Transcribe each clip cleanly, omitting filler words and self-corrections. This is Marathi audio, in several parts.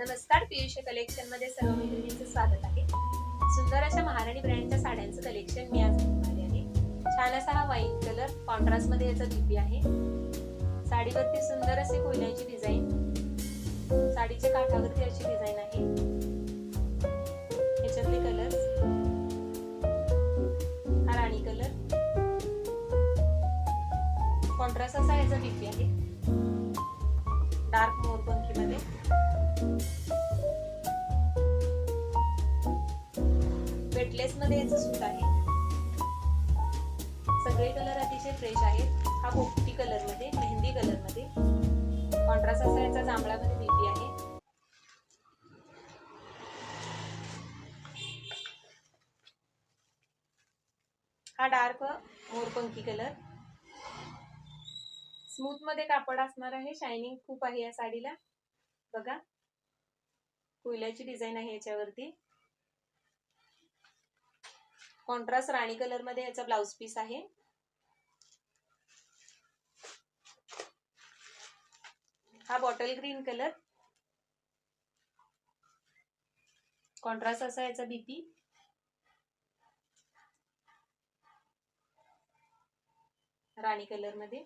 नमस्कार, पीयूष कलेक्शन मध्ये सर्व मैत्रिणींचं स्वागत आहे. सुंदर अशा महाराणी ब्रँडच्या साड्यांचं कलेक्शन मी आज घेऊन आले आहे. छान असा हा वाईन कलर कॉन्ट्रास्ट मध्ये याचा बीपी आहे. साडीवरती सुंदर असे कोयनाची डिझाईन, साडीच्या काठावरती अशी डिझाईन आहे. याच्यातले कलर्स, हा राणी कलर, कॉन्ट्रास्ट असा याचा बीपी आहे. डार्क मोरपंखी मध्ये, वेटलेस मध्ये याचं सूत आहे. सगळे कलर अतिशय फ्रेश आहेत. हा पोपटी कलर मध्ये, मेहंदी कलर मध्ये, कॉन्ट्रास्ट असा याचा जांभळा मध्ये बीपी आहे. हा डार्क मोरपंखी कलर, स्मूथ मध्ये कापड असणार आहे. शायनिंग खूप आहे या साडीला. बघा, कोयल्याची डिझाईन आहे याच्यावरती. कॉन्ट्रास्ट राणी कलर मध्ये याचा ब्लाउज पीस आहे. हा बॉटल ग्रीन कलर, कॉन्ट्रास्ट असा याचा बीपी. राणी कलर मध्ये,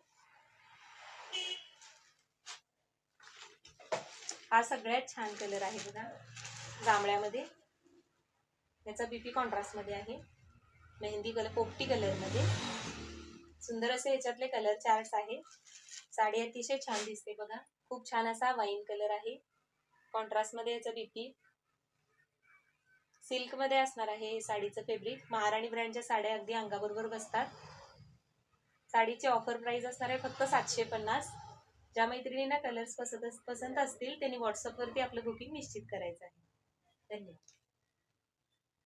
हा सगळ्यात छान कलर आहे बघा, जांभळ्यामध्ये. याचा बीपी कॉन्ट्रास्ट मध्ये आहे. मेहंदी कलर, पोपटी कलर मध्ये. सुंदर असे याच्यातले कलर चार्ट्स आहे. साडी अतिशय छान दिसते बघा. खूप छान असा वाईन कलर आहे. कॉन्ट्रास्ट मध्ये याचा बीपी. सिल्क मध्ये असणार आहे साडीचं फॅब्रिक. महाराणी ब्रँडच्या साड्या अगदी अंगाबरोबर बसतात. साडीची ऑफर प्राइस असणार आहे फक्त 750. ज्या मैत्रिणींना कलर्स पसंत असतील त्यांनी व्हॉट्सअपवरती आपलं बुकिंग निश्चित करायचं आहे. धन्यवाद.